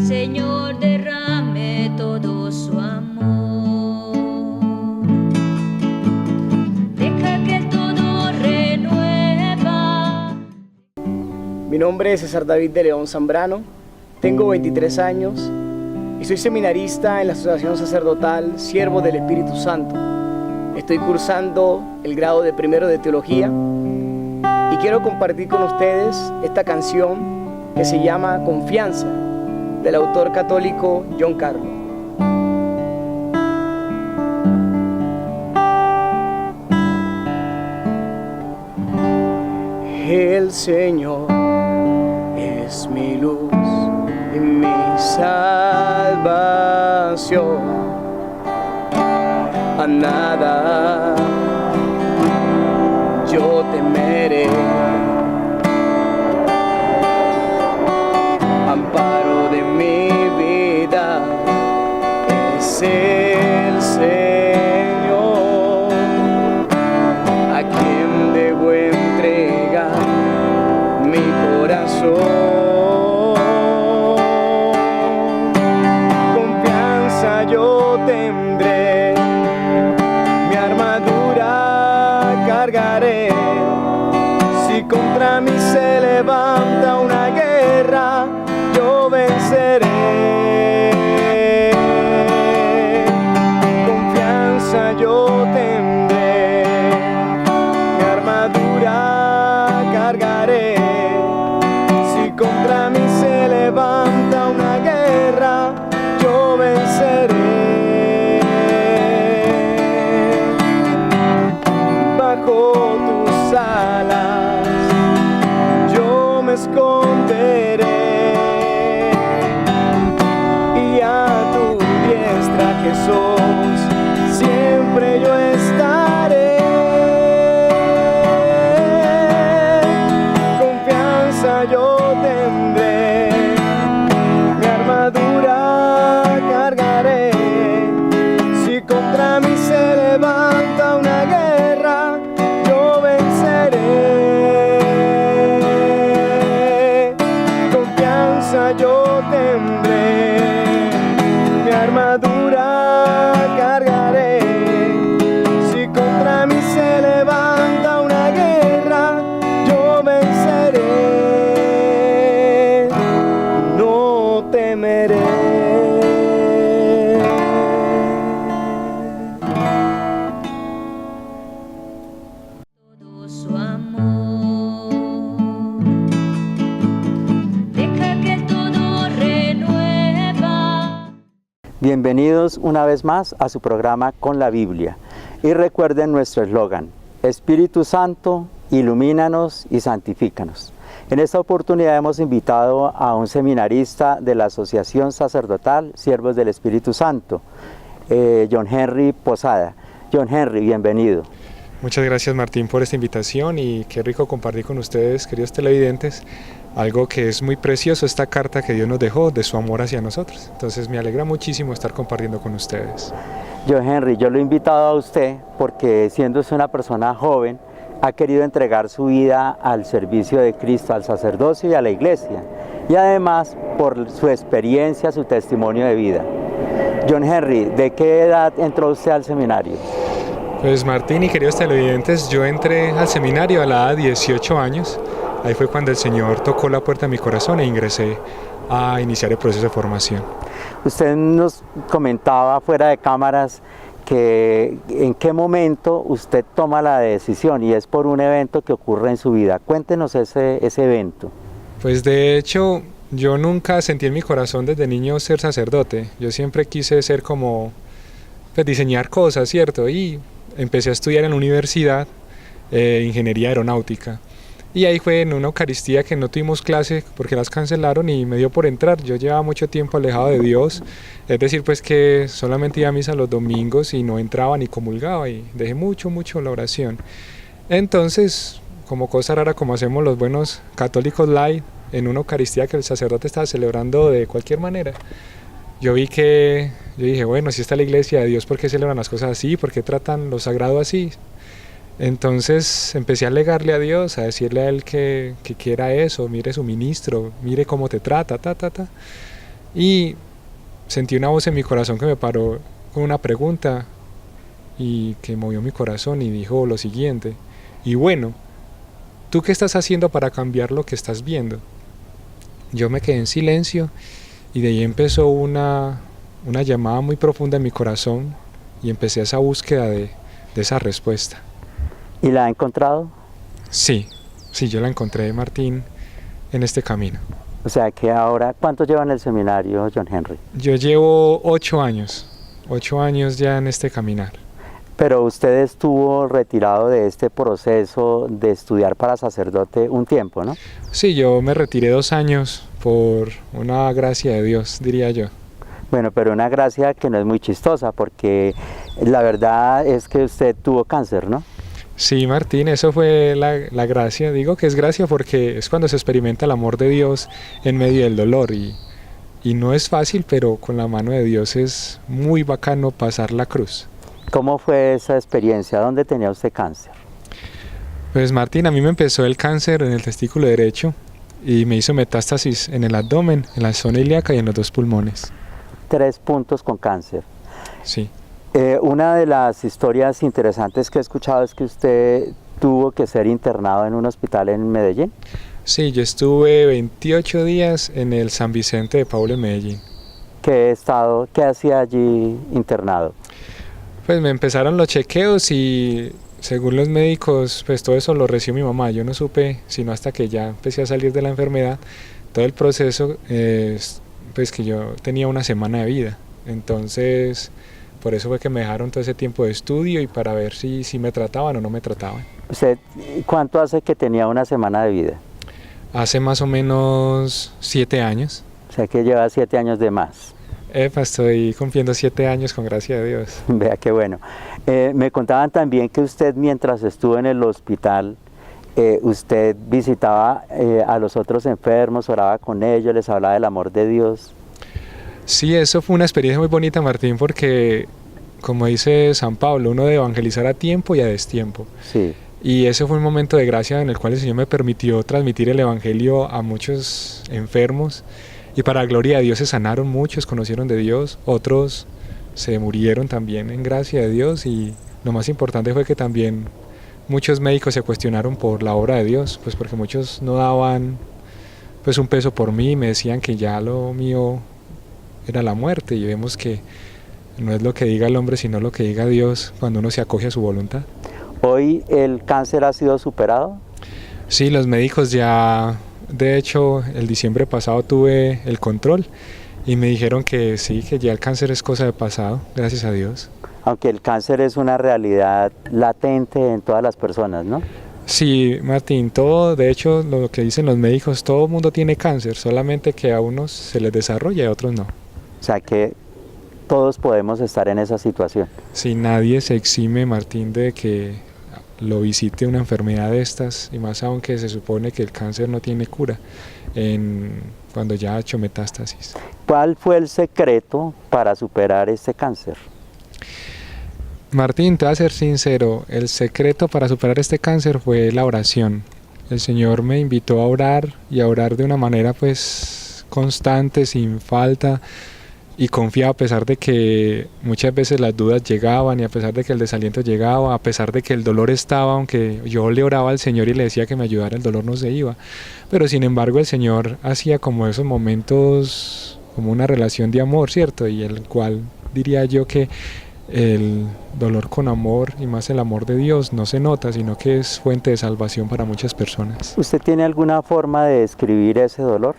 Señor derrame todo su amor. Deja que todo renueva. Mi nombre es César David de León Zambrano, tengo 23 años y soy seminarista en la Asociación Sacerdotal Siervos del Espíritu Santo. Estoy cursando el grado de primero de Teología y quiero compartir con ustedes esta canción que se llama Confianza, del autor católico John Carlo. El Señor es mi luz y mi salvación. A nada yo temeré. Amparo de mi vida es el Señor, a quien debo entregar mi corazón. Confianza yo tendré, mi armadura cargaré. Si contra mí se levanta una guerra, yo venceré. Confianza yo tendré, mi armadura cargaré. Si contra mí se levanta una guerra, yo venceré. Bajo tus alas yo me esconderé. Jesús, siempre yo estaré. Confianza yo tendré, mi armadura cargaré. Si contra mí se levanta una guerra, yo venceré. Confianza yo tendré, mi armadura cargaré. Si contra mí se levanta una guerra, yo venceré. No temeré. Todo su amor. Deja que todo renueva. Bienvenidos una vez más a su programa Con la Biblia. Y recuerden nuestro eslogan: Espíritu Santo, ilumínanos y santifícanos. En esta oportunidad hemos invitado a un seminarista de la Asociación Sacerdotal Siervos del Espíritu Santo, John Henry Posada. John Henry, bienvenido. Muchas gracias, Martín, por esta invitación, y qué rico compartir con ustedes, queridos televidentes, algo que es muy precioso, esta carta que Dios nos dejó de su amor hacia nosotros. Entonces me alegra muchísimo estar compartiendo con ustedes. John Henry, yo lo he invitado a usted porque, siendo usted una persona joven, ha querido entregar su vida al servicio de Cristo, al sacerdocio y a la iglesia, y además por su experiencia, su testimonio de vida. John Henry, ¿de qué edad entró usted al seminario? Pues Martín y queridos televidentes, yo entré al seminario a la edad de 18 años. Ahí fue cuando el Señor tocó la puerta de mi corazón e ingresé a iniciar el proceso de formación. Usted nos comentaba fuera de cámaras que en qué momento usted toma la decisión, y es por un evento que ocurre en su vida. Cuéntenos ese evento. Pues de hecho, yo nunca sentí en mi corazón desde niño ser sacerdote. Yo siempre quise ser como, pues, diseñar cosas, ¿cierto? Y empecé a estudiar en la universidad ingeniería aeronáutica. Y ahí fue en una Eucaristía que no tuvimos clase porque las cancelaron y me dio por entrar. Yo llevaba mucho tiempo alejado de Dios, es decir, pues que solamente iba a misa los domingos y no entraba ni comulgaba, y dejé mucho la oración. Entonces, como cosa rara, como hacemos los buenos católicos light, en una Eucaristía que el sacerdote estaba celebrando de cualquier manera, yo dije, bueno, si está la iglesia de Dios, ¿por qué celebran las cosas así? ¿Por qué tratan lo sagrado así? Entonces empecé a alegarle a Dios, a decirle a Él que quiera eso, mire su ministro, mire cómo te trata, y sentí una voz en mi corazón que me paró con una pregunta y que movió mi corazón y dijo lo siguiente: y bueno, ¿tú qué estás haciendo para cambiar lo que estás viendo? Yo me quedé en silencio y de ahí empezó una llamada muy profunda en mi corazón y empecé esa búsqueda de esa respuesta. ¿Y la ha encontrado? Sí, yo la encontré, Martín, en este camino. O sea que ahora, ¿cuánto lleva en el seminario, John Henry? Yo llevo 8 años ya en este caminar. Pero usted estuvo retirado de este proceso de estudiar para sacerdote un tiempo, ¿no? Sí, yo me retiré 2 años por una gracia de Dios, diría yo. Bueno, pero una gracia que no es muy chistosa, porque la verdad es que usted tuvo cáncer, ¿no? Sí, Martín, eso fue la gracia. Digo que es gracia porque es cuando se experimenta el amor de Dios en medio del dolor y no es fácil, pero con la mano de Dios es muy bacano pasar la cruz. ¿Cómo fue esa experiencia? ¿Dónde tenía usted cáncer? Pues Martín, a mí me empezó el cáncer en el testículo derecho y me hizo metástasis en el abdomen, en la zona ilíaca y en los 2 pulmones. 3 puntos con cáncer. Sí. Una de las historias interesantes que he escuchado es que usted tuvo que ser internado en un hospital en Medellín. Sí, yo estuve 28 días en el San Vicente de Paul en Medellín. ¿Qué hacía allí internado? Pues me empezaron los chequeos y según los médicos, pues todo eso lo recibió mi mamá. Yo no supe, sino hasta que ya empecé a salir de la enfermedad, todo el proceso, pues que yo tenía una semana de vida. Entonces, por eso fue que me dejaron todo ese tiempo de estudio y para ver si me trataban o no me trataban. ¿Usted cuánto hace que tenía una semana de vida? Hace más o menos 7 años. O sea que lleva 7 años de más. Estoy cumpliendo 7 años con gracia de Dios. Vea qué bueno. Me contaban también que usted mientras estuvo en el hospital, usted visitaba a los otros enfermos, oraba con ellos, les hablaba del amor de Dios. Sí, eso fue una experiencia muy bonita, Martín, porque como dice San Pablo, uno debe evangelizar a tiempo y a destiempo. Sí. Y ese fue un momento de gracia en el cual el Señor me permitió transmitir el evangelio a muchos enfermos. Y para la gloria de Dios se sanaron muchos, conocieron de Dios, otros se murieron también en gracia de Dios y lo más importante fue que también muchos médicos se cuestionaron por la obra de Dios, pues porque muchos no daban pues un peso por mí, me decían que ya lo mío era la muerte y vemos que no es lo que diga el hombre sino lo que diga Dios cuando uno se acoge a su voluntad. ¿Hoy el cáncer ha sido superado? Sí, los médicos ya... De hecho, el diciembre pasado tuve el control y me dijeron que sí, que ya el cáncer es cosa de pasado, gracias a Dios. Aunque el cáncer es una realidad latente en todas las personas, ¿no? Sí, Martín, de hecho, lo que dicen los médicos, todo el mundo tiene cáncer, solamente que a unos se les desarrolla y a otros no. O sea que todos podemos estar en esa situación. Sí, nadie se exime, Martín, de que lo visite una enfermedad de estas, y más aún que se supone que el cáncer no tiene cura cuando ya ha hecho metástasis. ¿Cuál fue el secreto para superar este cáncer? Martín, te voy a ser sincero, el secreto para superar este cáncer fue la oración. El Señor me invitó a orar y a orar de una manera pues constante, sin falta, y confiaba a pesar de que muchas veces las dudas llegaban y a pesar de que el desaliento llegaba, a pesar de que el dolor estaba, aunque yo le oraba al Señor y le decía que me ayudara, el dolor no se iba. Pero sin embargo el Señor hacía como esos momentos, como una relación de amor, ¿cierto? Y el cual diría yo que el dolor con amor y más el amor de Dios no se nota, sino que es fuente de salvación para muchas personas. ¿Usted tiene alguna forma de describir ese dolor?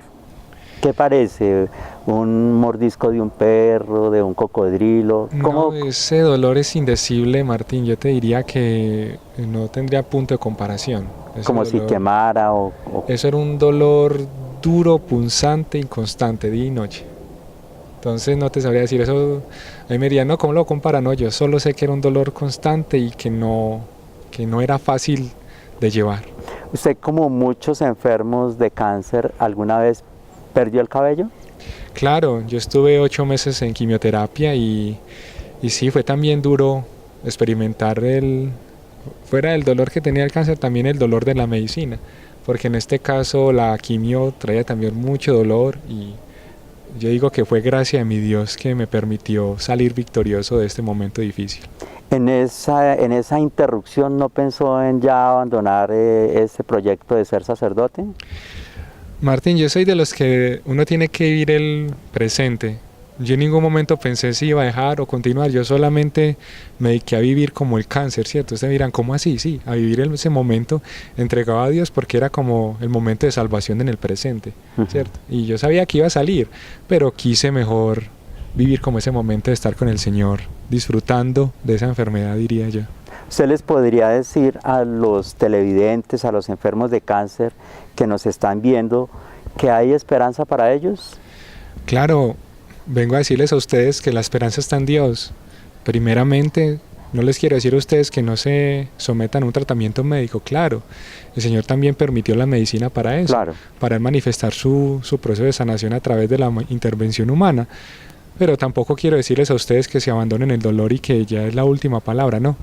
¿Qué parece? ¿Un mordisco de un perro, de un cocodrilo? ¿Cómo? No, ese dolor es indecible, Martín. Yo te diría que no tendría punto de comparación. Como si quemara o... Eso era un dolor duro, punzante y constante, día y noche. Entonces no te sabría decir eso. A mí me dirían, no, ¿cómo lo comparan? No, yo solo sé que era un dolor constante y que no era fácil de llevar. ¿Usted, como muchos enfermos de cáncer, alguna vez perdió el cabello? Claro, yo estuve 8 meses en quimioterapia y sí, fue también duro experimentar fuera del dolor que tenía el cáncer, también el dolor de la medicina, porque en este caso la quimio traía también mucho dolor y yo digo que fue gracia de mi Dios que me permitió salir victorioso de este momento difícil. En esa interrupción, ¿no pensó en ya abandonar ese proyecto de ser sacerdote? Martín, yo soy de los que uno tiene que vivir el presente. Yo en ningún momento pensé si iba a dejar o continuar, yo solamente me dediqué a vivir como el cáncer, ¿cierto? Ustedes dirán, ¿cómo así? Sí, a vivir ese momento entregado a Dios porque era como el momento de salvación en el presente, ¿cierto? Y yo sabía que iba a salir, pero quise mejor vivir como ese momento de estar con el Señor, disfrutando de esa enfermedad, diría yo. ¿Usted les podría decir a los televidentes, a los enfermos de cáncer que nos están viendo, que hay esperanza para ellos? Claro, vengo a decirles a ustedes que la esperanza está en Dios. Primeramente, no les quiero decir a ustedes que no se sometan a un tratamiento médico, claro. El Señor también permitió la medicina para eso, Claro. para manifestar su proceso de sanación a través de la intervención humana. Pero tampoco quiero decirles a ustedes que se abandonen el dolor y que ya es la última palabra, no.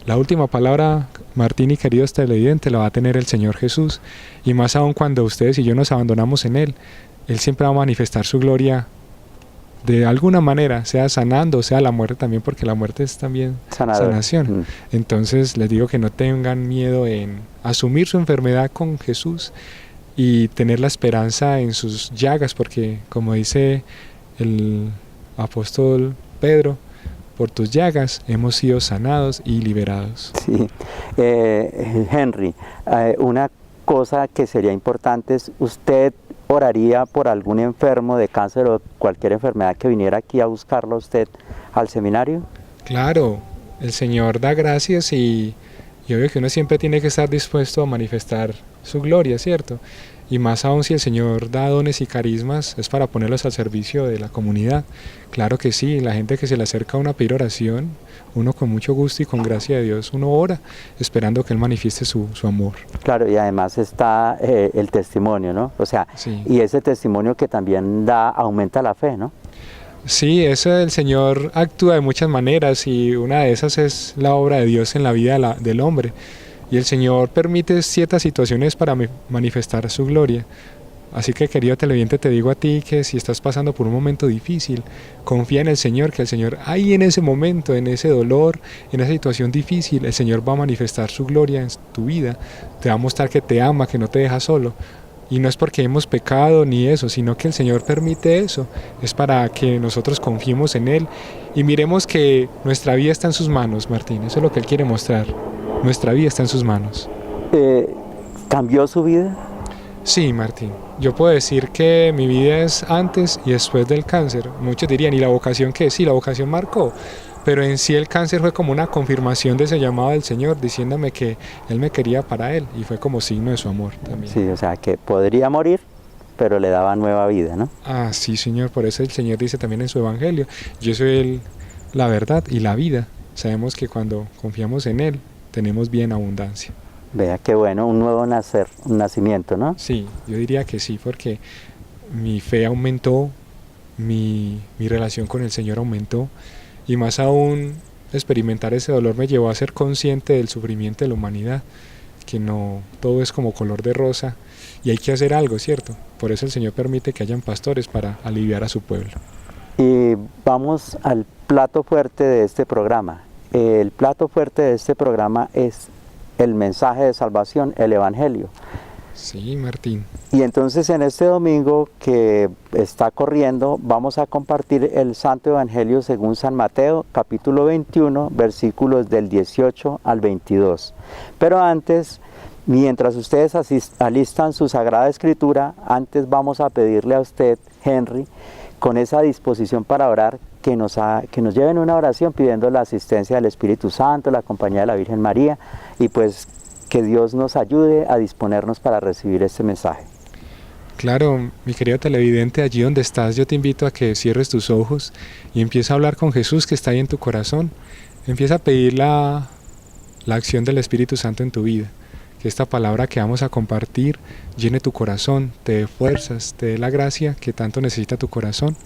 La última palabra, Martín y queridos televidentes, la va a tener el Señor Jesús. Y más aún cuando ustedes y yo nos abandonamos en Él, Él siempre va a manifestar su gloria de alguna manera, sea sanando, sea la muerte también, porque la muerte es también Sanador. sanación. Entonces les digo que no tengan miedo en asumir su enfermedad con Jesús y tener la esperanza en sus llagas, porque como dice el apóstol Pedro, por tus llagas hemos sido sanados y liberados. Sí. Henry, una cosa que sería importante es, ¿usted oraría por algún enfermo de cáncer o cualquier enfermedad que viniera aquí a buscarlo a usted al seminario? Claro, el Señor da gracias y obvio que uno siempre tiene que estar dispuesto a manifestar su gloria, ¿cierto? Y más aún si el Señor da dones y carismas, es para ponerlos al servicio de la comunidad. Claro que sí, la gente que se le acerca a uno a pedir oración, uno con mucho gusto y con gracia de Dios, uno ora esperando que Él manifieste su amor. Claro, y además está el testimonio, ¿no? O sea, Sí. y ese testimonio que también aumenta la fe, ¿no? Sí, eso el Señor actúa de muchas maneras y una de esas es la obra de Dios en la vida del hombre. Y el Señor permite ciertas situaciones para manifestar su gloria. Así que, querido televidente, te digo a ti que si estás pasando por un momento difícil, confía en el Señor, que el Señor ahí en ese momento, en ese dolor, en esa situación difícil, el Señor va a manifestar su gloria en tu vida, te va a mostrar que te ama, que no te deja solo. Y no es porque hemos pecado ni eso, sino que el Señor permite eso. Es para que nosotros confiemos en Él y miremos que nuestra vida está en sus manos, Martín. Eso es lo que Él quiere mostrar. Nuestra vida está en sus manos. ¿Cambió su vida? Sí, Martín. Yo puedo decir que mi vida es antes y después del cáncer. Muchos dirían, ¿y la vocación qué? Sí, la vocación marcó. Pero en sí el cáncer fue como una confirmación de ese llamado del Señor, diciéndome que Él me quería para Él. Y fue como signo de su amor también. Sí, o sea, que podría morir, pero le daba nueva vida, ¿no? Ah, sí, Señor. Por eso el Señor dice también en su Evangelio, yo soy la verdad y la vida. Sabemos que cuando confiamos en Él, tenemos bien abundancia. Vea qué bueno, un nuevo nacer, un nacimiento, ¿no? Sí, yo diría que sí, porque mi fe aumentó, mi relación con el Señor aumentó, y más aún experimentar ese dolor me llevó a ser consciente del sufrimiento de la humanidad, que no todo es como color de rosa, y hay que hacer algo, ¿cierto? Por eso el Señor permite que hayan pastores para aliviar a su pueblo. Y vamos al plato fuerte de este programa. El plato fuerte de este programa es el mensaje de salvación, el Evangelio. Sí, Martín. Y entonces en este domingo que está corriendo vamos a compartir el Santo Evangelio según San Mateo, capítulo 21, versículos del 18 al 22. Pero antes, mientras ustedes alistan su Sagrada Escritura, antes vamos a pedirle a usted, Henry, con esa disposición para orar, que nos lleven una oración pidiendo la asistencia del Espíritu Santo, la compañía de la Virgen María, y pues que Dios nos ayude a disponernos para recibir este mensaje. Claro, mi querido televidente, allí donde estás yo te invito a que cierres tus ojos y empieza a hablar con Jesús que está ahí en tu corazón. Empieza a pedir la acción del Espíritu Santo en tu vida. Que esta palabra que vamos a compartir llene tu corazón, te dé fuerzas, te dé la gracia que tanto necesita tu corazón.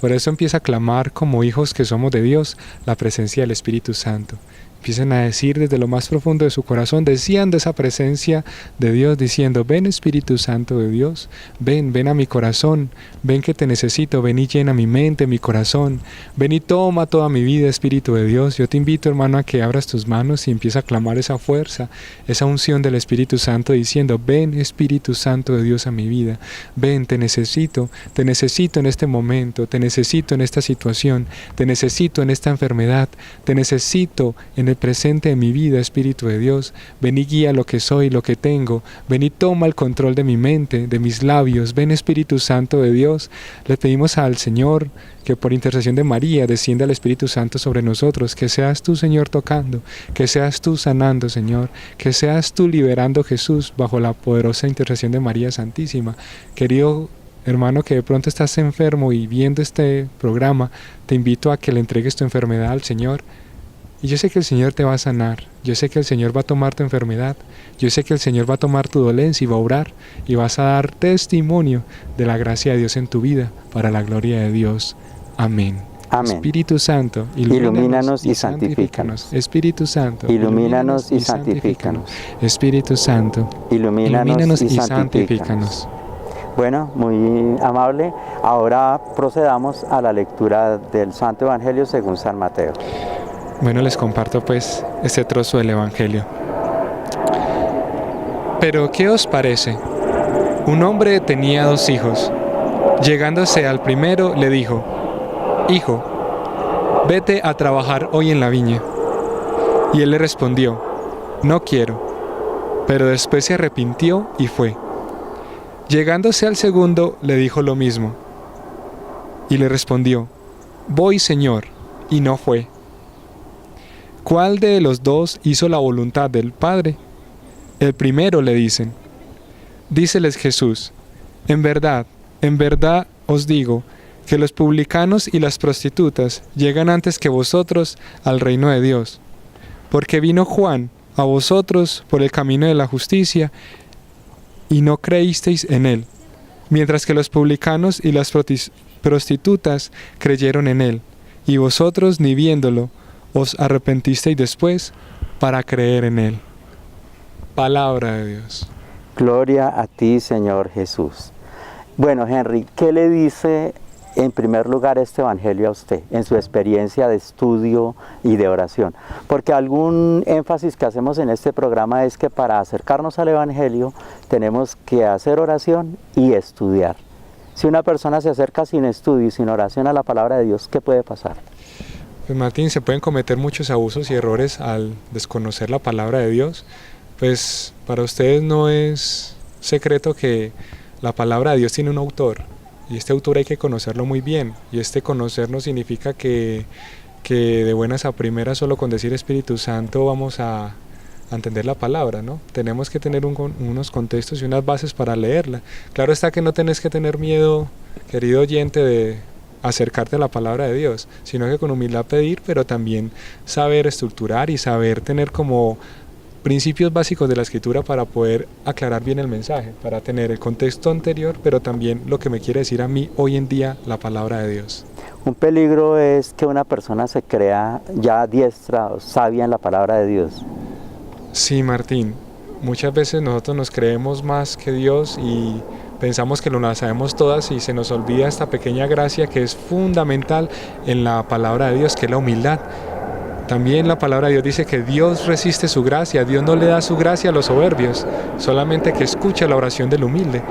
Por eso empieza a clamar como hijos que somos de Dios la presencia del Espíritu Santo. Empiecen a decir desde lo más profundo de su corazón, deseando esa presencia de Dios, diciendo: ven Espíritu Santo de Dios, ven a mi corazón, ven que te necesito, ven y llena mi mente, mi corazón, ven y toma toda mi vida, Espíritu de Dios. Yo te invito, hermano, a que abras tus manos y empieces a clamar esa fuerza, esa unción del Espíritu Santo, diciendo: ven Espíritu Santo de Dios a mi vida, ven, te necesito en este momento, te necesito en esta situación, te necesito en esta enfermedad, te necesito en el presente de mi vida, Espíritu de Dios. Ven y guía lo que soy, lo que tengo. Ven y toma el control de mi mente, de mis labios. Ven, Espíritu Santo de Dios. Le pedimos al Señor que por intercesión de María descienda el Espíritu Santo sobre nosotros, que seas tú, Señor, tocando, que seas tú sanando, Señor, que seas tú liberando, Jesús, bajo la poderosa intercesión de María Santísima. Querido hermano, que de pronto estás enfermo y viendo este programa, te invito a que le entregues tu enfermedad al Señor. Y yo sé que el Señor te va a sanar, yo sé que el Señor va a tomar tu enfermedad, yo sé que el Señor va a tomar tu dolencia y va a orar, y vas a dar testimonio de la gracia de Dios en tu vida, para la gloria de Dios. Amén. Amén. Espíritu Santo, ilumínanos y santifícanos. Espíritu Santo, ilumínanos y santifícanos. Espíritu Santo, ilumínanos y santifícanos. santifícanos. Bueno, muy amable. Ahora procedamos a la lectura del Santo Evangelio según San Mateo. Bueno, les comparto pues este trozo del Evangelio. Pero, ¿qué os parece? Un hombre tenía 2 hijos. Llegándose al primero, le dijo: Hijo, vete a trabajar hoy en la viña. Y él le respondió: No quiero. Pero después se arrepintió y fue. Llegándose al segundo, le dijo lo mismo. Y le respondió: Voy, Señor, y no fue. ¿Cuál de los 2 hizo la voluntad del Padre? El primero, le dicen. Díceles Jesús: en verdad os digo, que los publicanos y las prostitutas llegan antes que vosotros al reino de Dios. Porque vino Juan a vosotros por el camino de la justicia, y no creísteis en él, mientras que los publicanos y las prostitutas creyeron en él, y vosotros, ni viéndolo, os arrepentisteis después para creer en él. Palabra de Dios. Gloria a ti, Señor Jesús. Bueno, Henry, ¿qué le dice en primer lugar este Evangelio a usted en su experiencia de estudio y de oración? Porque algún énfasis que hacemos en este programa es que para acercarnos al Evangelio tenemos que hacer oración y estudiar. Si una persona se acerca sin estudio y sin oración a la palabra de Dios, ¿qué puede pasar? Pues Martín, se pueden cometer muchos abusos y errores al desconocer la palabra de Dios. Pues para ustedes no es secreto que la palabra de Dios tiene un autor, y este autor hay que conocerlo muy bien, y este conocer no significa que de buenas a primeras solo con decir Espíritu Santo vamos a entender la palabra, ¿no? Tenemos que tener unos contextos y unas bases para leerla. Claro está que no tenés que tener miedo, querido oyente, de acercarte a la palabra de Dios, sino que con humildad pedir, pero también saber estructurar y saber tener como principios básicos de la Escritura para poder aclarar bien el mensaje, para tener el contexto anterior, pero también lo que me quiere decir a mí hoy en día la palabra de Dios. Un peligro es que una persona se crea ya diestra o sabia en la palabra de Dios. Sí, Martín, muchas veces nosotros nos creemos más que Dios y pensamos que lo sabemos todas, y se nos olvida esta pequeña gracia que es fundamental en la palabra de Dios, que es la humildad. También la palabra de Dios dice que Dios resiste su gracia, Dios no le da su gracia a los soberbios, solamente que escucha la oración del humilde.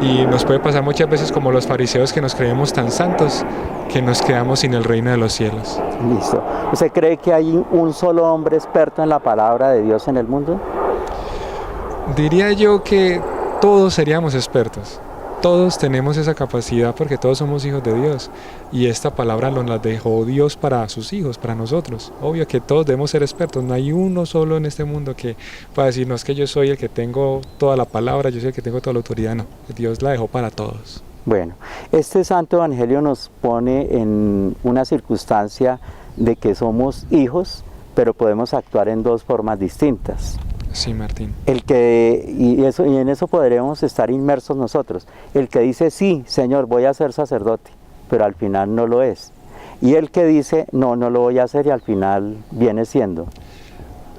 Y nos puede pasar muchas veces como los fariseos, que nos creemos tan santos que nos quedamos sin el reino de los cielos. Listo. ¿Usted cree que hay un solo hombre experto en la palabra de Dios en el mundo? Diría yo que todos seríamos expertos. Todos tenemos esa capacidad porque todos somos hijos de Dios, y esta palabra nos la dejó Dios para sus hijos, para nosotros. Obvio que todos debemos ser expertos, no hay uno solo en este mundo que pueda decir: no, es que yo soy el que tengo toda la palabra, yo soy el que tengo toda la autoridad. No, Dios la dejó para todos. Bueno, este Santo Evangelio nos pone en una circunstancia de que somos hijos, pero podemos actuar en 2 formas distintas. Sí, Martín. Y en eso podremos estar inmersos nosotros. El que dice: sí, Señor, voy a ser sacerdote, pero al final no lo es. Y el que dice: no lo voy a hacer, y al final viene siendo.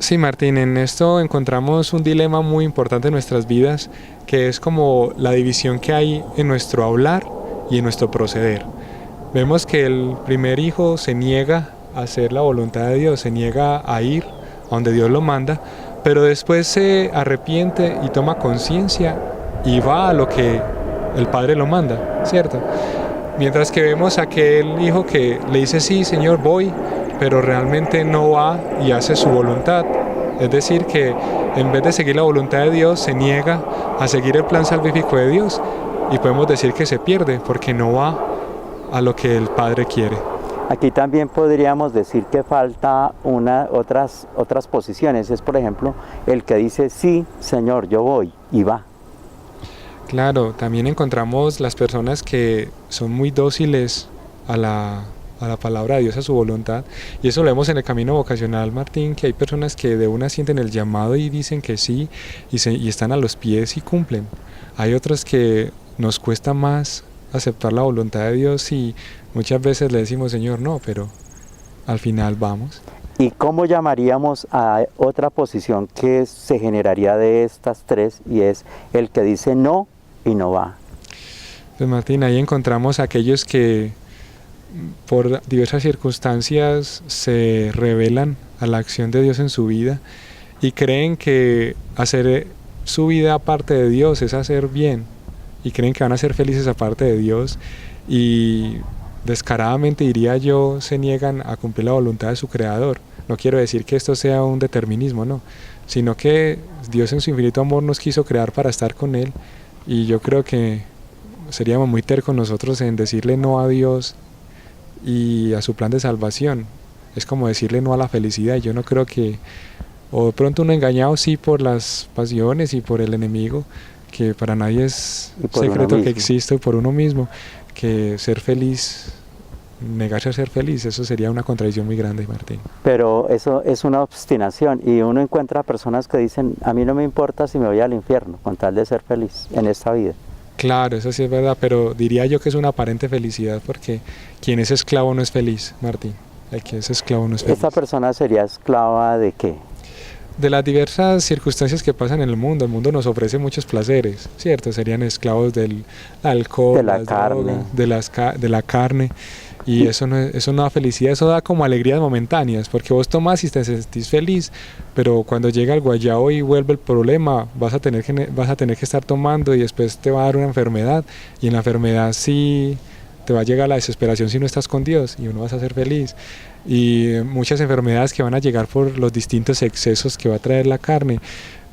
Sí, Martín, en esto encontramos un dilema muy importante en nuestras vidas, que es como la división que hay en nuestro hablar y en nuestro proceder. Vemos que el primer hijo se niega a hacer la voluntad de Dios, se niega a ir a donde Dios lo manda, pero después se arrepiente y toma conciencia y va a lo que el Padre lo manda, ¿cierto? Mientras que vemos a aquel hijo que le dice, sí, Señor, voy, pero realmente no va y hace su voluntad. Es decir, que en vez de seguir la voluntad de Dios, se niega a seguir el plan salvífico de Dios, y podemos decir que se pierde porque no va a lo que el Padre quiere. Aquí también podríamos decir que falta otras posiciones. Es, por ejemplo, el que dice, sí, Señor, yo voy, y va. Claro, también encontramos las personas que son muy dóciles a la palabra de Dios, a su voluntad, y eso lo vemos en el camino vocacional, Martín, que hay personas que de una sienten el llamado y dicen que sí, y están a los pies y cumplen. Hay otros que nos cuesta más aceptar la voluntad de Dios y muchas veces le decimos, Señor, no, pero al final vamos. ¿Y cómo llamaríamos a otra posición que se generaría de estas tres, y es el que dice no y no va? Pues Martín, ahí encontramos a aquellos que por diversas circunstancias se rebelan a la acción de Dios en su vida y creen que hacer su vida aparte de Dios es hacer bien, y creen que van a ser felices aparte de Dios, y descaradamente, diría yo, se niegan a cumplir la voluntad de su Creador. No quiero decir que esto sea un determinismo, no, sino que Dios en su infinito amor nos quiso crear para estar con Él, y yo creo que seríamos muy tercos nosotros en decirle no a Dios y a su plan de salvación. Es como decirle no a la felicidad. Yo no creo que, o de pronto uno engañado sí por las pasiones y por el enemigo, que para nadie es secreto que existe, por uno mismo, que ser feliz, negarse a ser feliz, eso sería una contradicción muy grande, Martín. Pero eso es una obstinación, y uno encuentra personas que dicen, a mí no me importa si me voy al infierno, con tal de ser feliz en esta vida. Claro, eso sí es verdad, pero diría yo que es una aparente felicidad, porque quien es esclavo no es feliz, Martín. El que es esclavo no es feliz. ¿Esta persona sería esclava de qué? De las diversas circunstancias que pasan en el mundo. El mundo nos ofrece muchos placeres, ¿cierto? Serían esclavos del alcohol, de la carne, de la carne, y eso no da felicidad, eso da como alegrías momentáneas, porque vos tomás y te sentís feliz, pero cuando llega el guayabo y vuelve el problema, vas a tener que estar tomando, y después te va a dar una enfermedad, y en la enfermedad sí te va a llegar la desesperación si no estás con Dios, y uno vas a ser feliz. Y muchas enfermedades que van a llegar por los distintos excesos que va a traer la carne,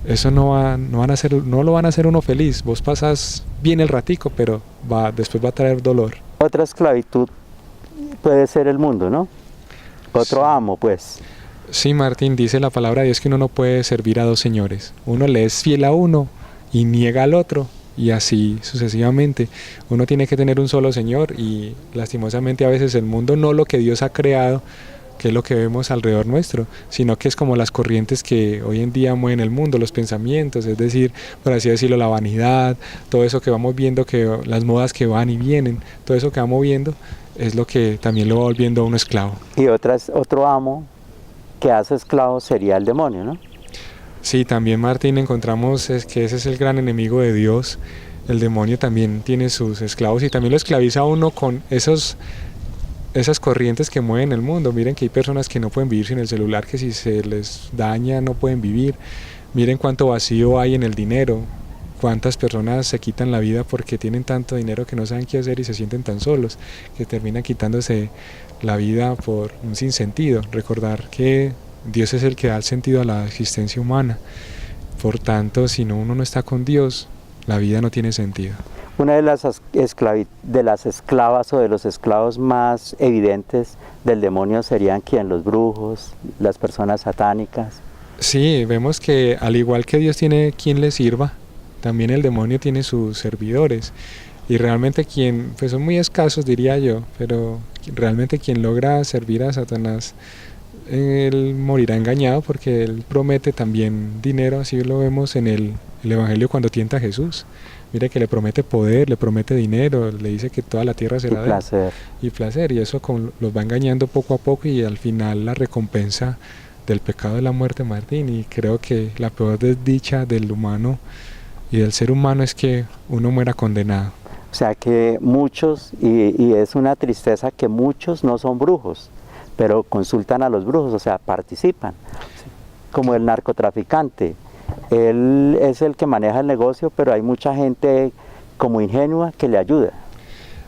eso no lo van a hacer uno feliz. Vos pasas bien el ratico, pero después va a traer dolor. Otra esclavitud puede ser el mundo, ¿no? Otro amo, pues. Sí, Martín, dice la palabra de Dios que uno no puede servir a dos señores. Uno le es fiel a uno y niega al otro, y así sucesivamente. Uno tiene que tener un solo Señor, y lastimosamente a veces el mundo no lo que Dios ha creado, que es lo que vemos alrededor nuestro, sino que es como las corrientes que hoy en día mueven el mundo, los pensamientos, es decir, por así decirlo, la vanidad, todo eso que vamos viendo, que las modas que van y vienen, todo eso que vamos viendo es lo que también lo va volviendo a un esclavo. Y otro amo que hace esclavo sería el demonio, ¿no? Sí, también, Martín, encontramos que ese es el gran enemigo de Dios. El demonio también tiene sus esclavos, y también lo esclaviza a uno con esas corrientes que mueven el mundo. Miren que hay personas que no pueden vivir sin el celular, que si se les daña no pueden vivir. Miren cuánto vacío hay en el dinero, cuántas personas se quitan la vida porque tienen tanto dinero que no saben qué hacer y se sienten tan solos, que terminan quitándose la vida por un sinsentido. Recordar que Dios es el que da el sentido a la existencia humana. Por tanto, si uno no está con Dios, la vida no tiene sentido. Una de las esclavas o de los esclavos más evidentes del demonio serían ¿quién? Los brujos, las personas satánicas. Sí, vemos que al igual que Dios tiene quien le sirva, también el demonio tiene sus servidores. Y realmente pues son muy escasos, diría yo, pero realmente quien logra servir a Satanás, él morirá engañado, porque él promete también dinero. Así lo vemos en el Evangelio cuando tienta a Jesús. Mire que le promete poder, le promete dinero, le dice que toda la tierra será de él. Y placer, y eso los va engañando poco a poco, y al final la recompensa del pecado de la muerte, Martín, y creo que la peor desdicha del humano y del ser humano es que uno muera condenado. O sea que muchos, y es una tristeza que muchos no son brujos, pero consultan a los brujos, o sea, participan, como el narcotraficante. Él es el que maneja el negocio, pero hay mucha gente como ingenua que le ayuda.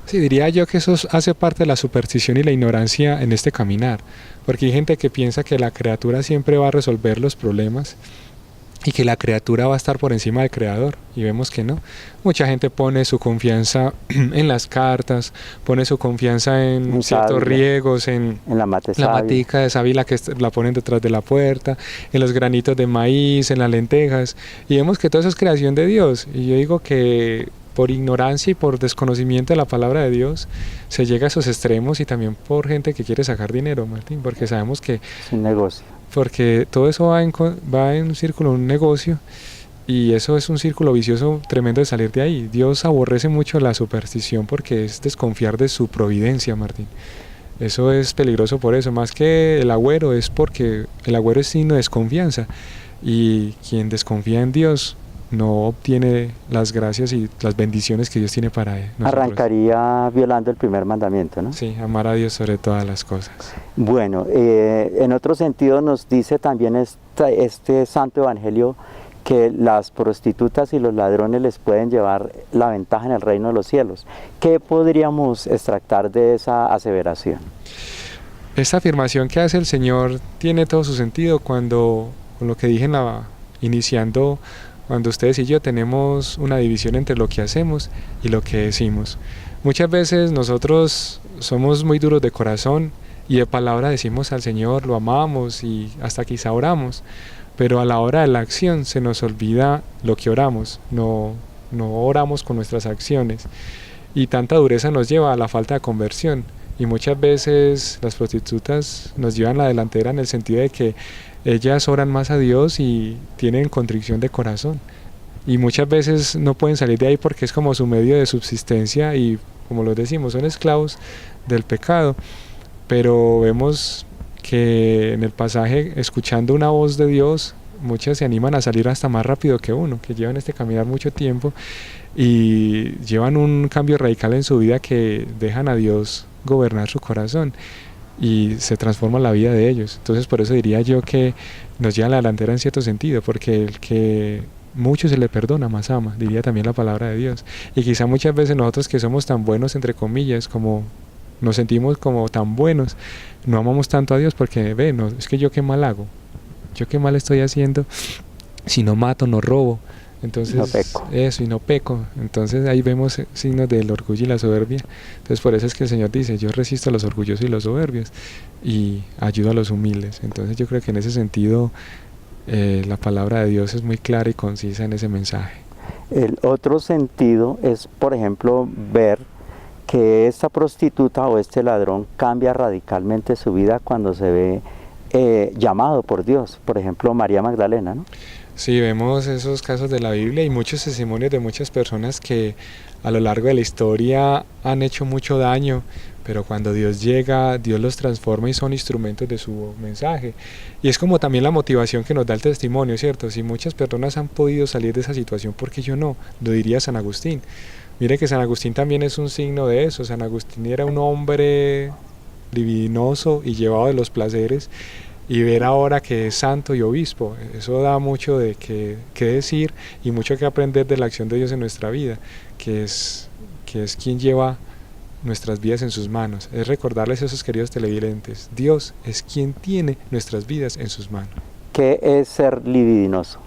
Sí, diría yo que eso hace parte de la superstición y la ignorancia en este caminar, porque hay gente que piensa que la criatura siempre va a resolver los problemas y que la criatura va a estar por encima del creador, y vemos que no. Mucha gente pone su confianza en las cartas, pone su confianza en ciertos riegos, en la matica de sábila que la ponen detrás de la puerta, en los granitos de maíz, en las lentejas, y vemos que todo eso es creación de Dios. Y yo digo que por ignorancia y por desconocimiento de la palabra de Dios se llega a esos extremos, y también por gente que quiere sacar dinero, Martín, porque sabemos que es un negocio. Porque todo eso va en un círculo, un negocio, y eso es un círculo vicioso tremendo de salir de ahí. Dios aborrece mucho la superstición porque es desconfiar de su providencia, Martín. Eso es peligroso por eso, más que el agüero, es porque el agüero es signo de desconfianza, y quien desconfía en Dios no obtiene las gracias y las bendiciones que Dios tiene para nosotros. Arrancaría violando el primer mandamiento, ¿no? Sí, amar a Dios sobre todas las cosas. Bueno, en otro sentido nos dice también este santo evangelio que las prostitutas y los ladrones les pueden llevar la ventaja en el reino de los cielos. ¿Qué podríamos extractar de esa aseveración? Esta afirmación que hace el Señor tiene todo su sentido con lo que dije iniciando, cuando ustedes y yo tenemos una división entre lo que hacemos y lo que decimos. Muchas veces nosotros somos muy duros de corazón y de palabra decimos al Señor, lo amamos y hasta quizá oramos, pero a la hora de la acción se nos olvida lo que oramos, no oramos con nuestras acciones, y tanta dureza nos lleva a la falta de conversión. Y muchas veces las prostitutas nos llevan la delantera en el sentido de que ellas oran más a Dios y tienen contrición de corazón, y muchas veces no pueden salir de ahí porque es como su medio de subsistencia, y como lo decimos, son esclavos del pecado. Pero vemos que en el pasaje, escuchando una voz de Dios, muchas se animan a salir hasta más rápido que uno, que llevan este caminar mucho tiempo y llevan un cambio radical en su vida, que dejan a Dios gobernar su corazón y se transforma la vida de ellos. Entonces por eso diría yo que nos lleva a la delantera en cierto sentido, porque el que mucho se le perdona, más ama, diría también la palabra de Dios. Y quizá muchas veces nosotros, que somos tan buenos, entre comillas, como nos sentimos como tan buenos, no amamos tanto a Dios porque es que yo qué mal hago, yo qué mal estoy haciendo, si no mato, no robo, entonces no peco. Eso, y no peco. Entonces ahí vemos signos del orgullo y la soberbia. Entonces por eso es que el Señor dice: yo resisto a los orgullosos y los soberbios y ayudo a los humildes. Entonces yo creo que en ese sentido la palabra de Dios es muy clara y concisa en ese mensaje. El otro sentido es, por ejemplo, ver que esta prostituta o este ladrón cambia radicalmente su vida cuando se ve llamado por Dios. Por ejemplo, María Magdalena, ¿no? Sí, vemos esos casos de la Biblia y muchos testimonios de muchas personas que a lo largo de la historia han hecho mucho daño, pero cuando Dios llega, Dios los transforma y son instrumentos de su mensaje. Y es como también la motivación que nos da el testimonio, ¿cierto? Si muchas personas han podido salir de esa situación, ¿por qué yo no? Lo diría San Agustín. Mire que San Agustín también es un signo de eso. San Agustín era un hombre libidinoso y llevado de los placeres, y ver ahora que es santo y obispo, eso da mucho de que decir y mucho que aprender de la acción de Dios en nuestra vida, que es quien lleva nuestras vidas en sus manos. Es recordarles a esos queridos televidentes: Dios es quien tiene nuestras vidas en sus manos. ¿Qué es ser libidinoso?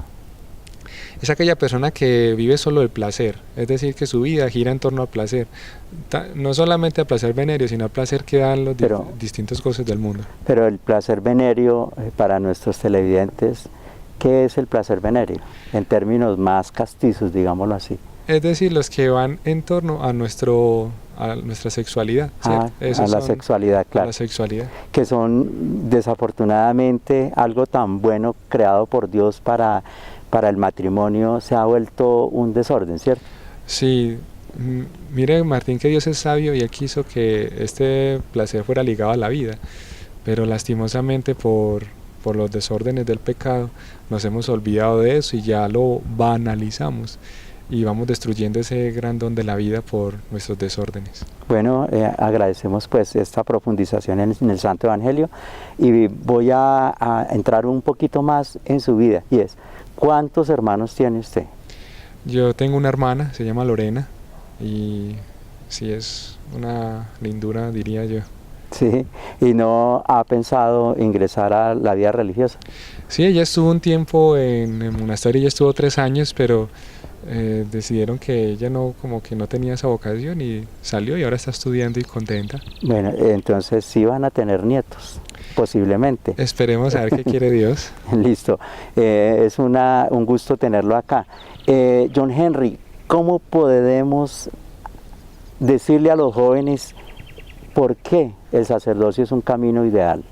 Es aquella persona que vive solo del placer, es decir, que su vida gira en torno al placer, no solamente al placer venéreo, sino al placer que dan los distintos cosas del mundo. Pero el placer venéreo, para nuestros televidentes, ¿qué es el placer venéreo? En términos más castizos, digámoslo así. Es decir, los que van en torno a nuestra sexualidad. A la sexualidad, claro. A la sexualidad. Que son desafortunadamente algo tan bueno creado por Dios para el matrimonio, se ha vuelto un desorden, ¿cierto? Sí, mire, Martín, que Dios es sabio y Él quiso que este placer fuera ligado a la vida, pero lastimosamente por por los desórdenes del pecado, nos hemos olvidado de eso y ya lo banalizamos y vamos destruyendo ese gran don de la vida por nuestros desórdenes. Bueno, agradecemos pues esta profundización en el Santo Evangelio y voy a entrar un poquito más en su vida, y es, ¿cuántos hermanos tiene usted? Yo tengo una hermana, se llama Lorena, y sí, es una lindura, diría yo. Sí, ¿y no ha pensado ingresar a la vida religiosa? Sí, ella estuvo un tiempo en el monasterio, ella estuvo 3 años, pero decidieron que ella no, como que no tenía esa vocación y salió y ahora está estudiando y contenta. Bueno, entonces sí van a tener nietos, posiblemente. Esperemos a ver qué quiere Dios. Listo, es un gusto tenerlo acá. John Henry, ¿cómo podemos decirle a los jóvenes por qué el sacerdocio es un camino ideal?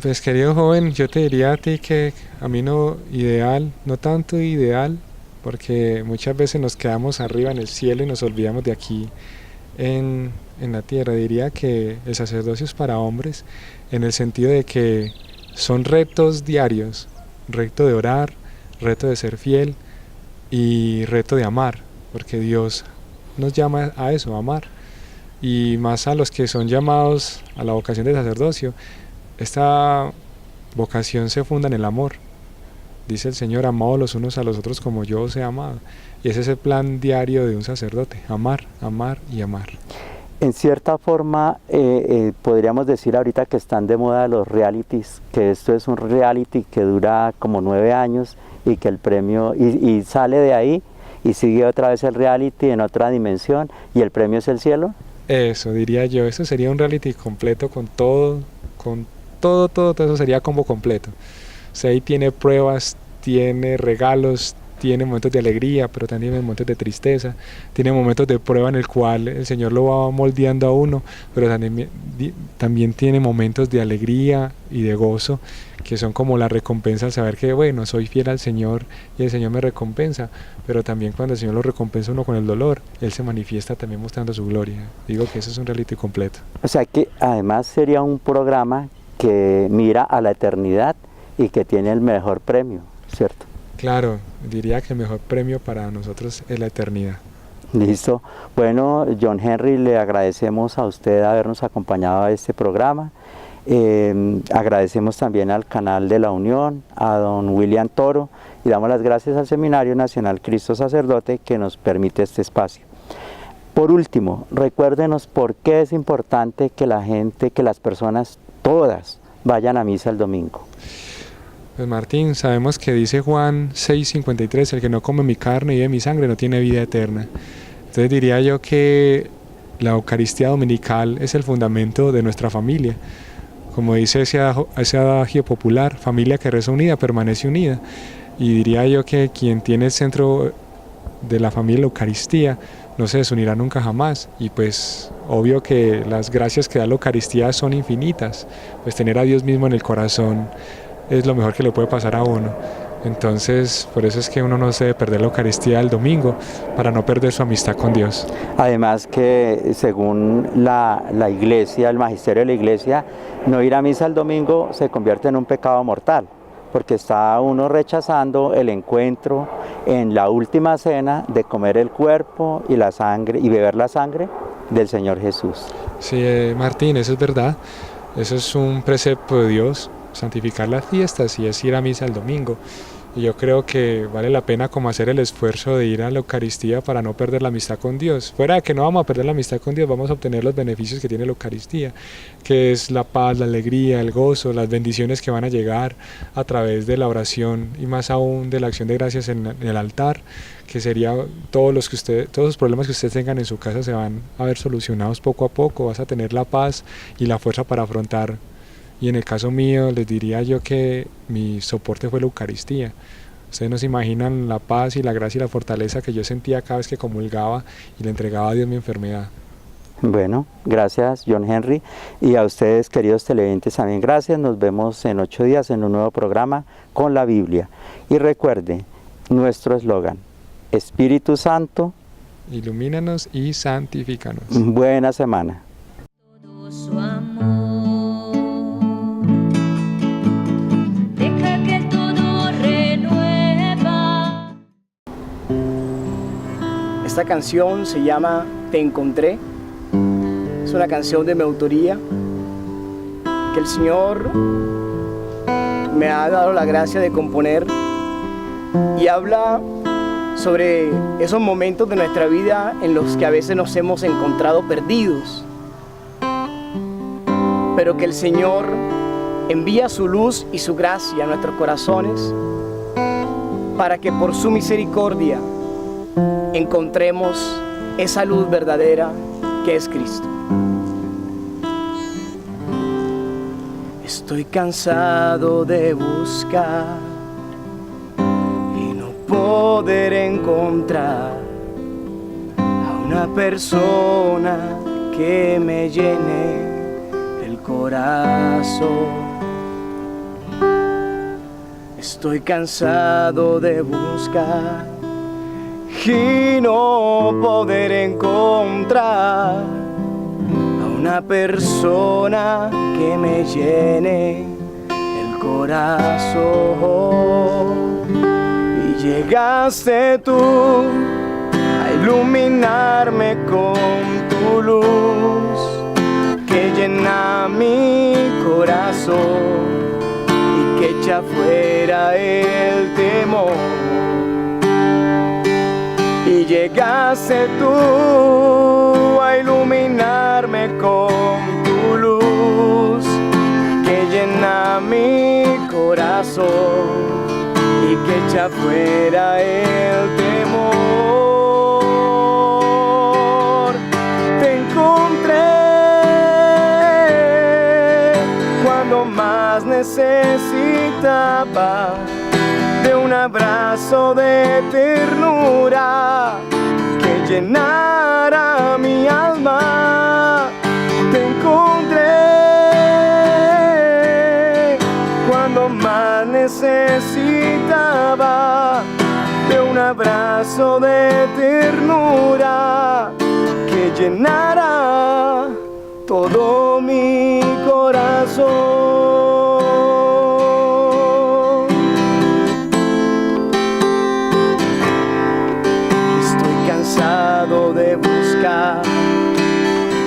Pues querido joven, yo te diría a ti que camino ideal, no tanto ideal, porque muchas veces nos quedamos arriba en el cielo y nos olvidamos de aquí en la tierra. Diría que el sacerdocio es para hombres en el sentido de que son retos diarios, reto de orar, reto de ser fiel y reto de amar, porque Dios nos llama a eso, a amar. Y más a los que son llamados a la vocación de sacerdocio, esta vocación se funda en el amor. Dice el Señor, amados los unos a los otros como yo os he amado. Y ese es el plan diario de un sacerdote, amar, amar y amar. En cierta forma, podríamos decir ahorita que están de moda los realities, que esto es un reality que dura como 9 años y que el premio, y sale de ahí y sigue otra vez el reality en otra dimensión y el premio es el cielo. Eso diría yo, eso sería un reality completo con todo, eso sería combo completo. O sea, ahí tiene pruebas, tiene regalos, tiene momentos de alegría, pero también tiene momentos de tristeza, tiene momentos de prueba en el cual el Señor lo va moldeando a uno, pero también tiene momentos de alegría y de gozo, que son como la recompensa al saber que, bueno, soy fiel al Señor y el Señor me recompensa, pero también cuando el Señor lo recompensa uno con el dolor, Él se manifiesta también mostrando su gloria. Digo que eso es un reality completo. O sea que además sería un programa que mira a la eternidad y que tiene el mejor premio, ¿cierto? Claro, diría que el mejor premio para nosotros es la eternidad. Listo. Bueno, John Henry, le agradecemos a usted habernos acompañado a este programa. Agradecemos también al canal de la Unión, a don William Toro, y damos las gracias al Seminario Nacional Cristo Sacerdote que nos permite este espacio. Por último, recuérdenos por qué es importante que la gente, que las personas todas vayan a misa el domingo. Pues Martín, sabemos que dice Juan 6:53, el que no come mi carne y bebe mi sangre no tiene vida eterna. Entonces diría yo que la Eucaristía dominical es el fundamento de nuestra familia. Como dice ese adagio popular, familia que reza unida permanece unida. Y diría yo que quien tiene el centro de la familia, la Eucaristía, no se desunirá nunca jamás. Y pues obvio que las gracias que da la Eucaristía son infinitas. Pues tener a Dios mismo en el corazón es lo mejor que le puede pasar a uno. Entonces, por eso es que uno no se debe perder la Eucaristía el domingo, para no perder su amistad con Dios. Además que según la Iglesia, el magisterio de la Iglesia, no ir a misa el domingo se convierte en un pecado mortal, porque está uno rechazando el encuentro en la última cena de comer el cuerpo y la sangre y beber la sangre del Señor Jesús. Sí, Martín, eso es verdad. Eso es un precepto de Dios, santificar las fiestas y es ir a misa el domingo. Y yo creo que vale la pena como hacer el esfuerzo de ir a la Eucaristía para no perder la amistad con Dios. Fuera de que no vamos a perder la amistad con Dios, vamos a obtener los beneficios que tiene la Eucaristía, que es la paz, la alegría, el gozo, las bendiciones que van a llegar a través de la oración y más aún de la acción de gracias en el altar, que sería todos los problemas que ustedes tengan en su casa se van a ver solucionados poco a poco, vas a tener la paz y la fuerza para afrontar. Y en el caso mío les diría yo que mi soporte fue la Eucaristía. Ustedes no se imaginan la paz y la gracia y la fortaleza que yo sentía cada vez que comulgaba y le entregaba a Dios mi enfermedad. Bueno, gracias John Henry, y a ustedes queridos televidentes también gracias. Nos vemos en 8 días en un nuevo programa con la Biblia. Y recuerde nuestro eslogan: Espíritu Santo, ilumínanos y santifícanos. Buena semana. Todo su amor. Esta canción se llama Te Encontré. Es una canción de mi autoría que el Señor me ha dado la gracia de componer y habla sobre esos momentos de nuestra vida en los que a veces nos hemos encontrado perdidos, pero que el Señor envía su luz y su gracia a nuestros corazones para que por su misericordia encontremos esa luz verdadera que es Cristo. Estoy cansado de buscar y no poder encontrar a una persona que me llene el corazón. Estoy cansado de buscar y no poder encontrar a una persona que me llene el corazón. Y llegaste tú a iluminarme con tu luz que llena mi corazón y que echa fuera el temor. Y llegaste tú a iluminarme con tu luz que llena mi corazón y que echa fuera el temor. Te encontré cuando más necesitaba de un abrazo de ternura que llenara mi alma. Te encontré cuando más necesitaba de un abrazo de ternura que llenara todo mi corazón. De buscar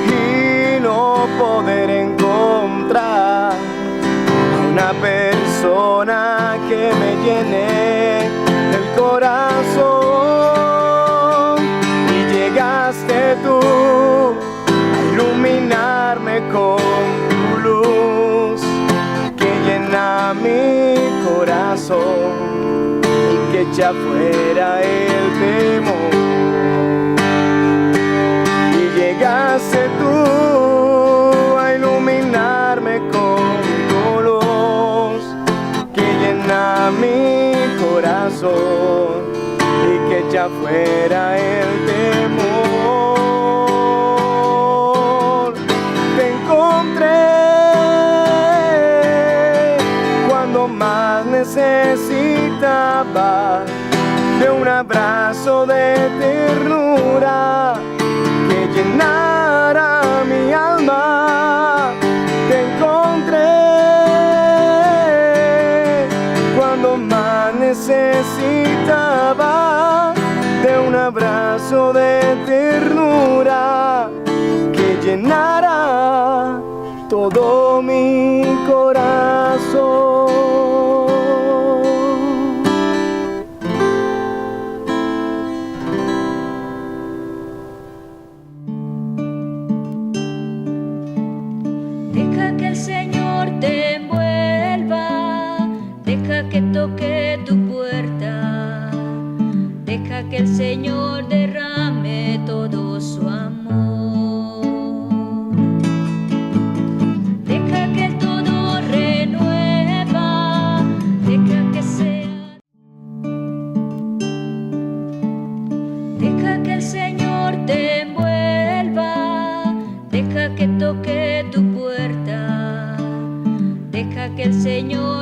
y no poder encontrar a una persona que me llene el corazón. Y llegaste tú a iluminarme con tu luz que llena mi corazón y que echa fuera el temor. Llegaste tú a iluminarme con tu luz que llena mi corazón y que echa fuera el temor. Te encontré cuando más necesitaba de un abrazo de ternura que llenara mi alma. Te encontré cuando más necesitaba de un abrazo de ternura que llenara todo mi corazón. Que toque tu puerta, deja que el Señor derrame todo su amor, deja que todo renueva, deja que sea, deja que el Señor te envuelva, deja que toque tu puerta, deja que el Señor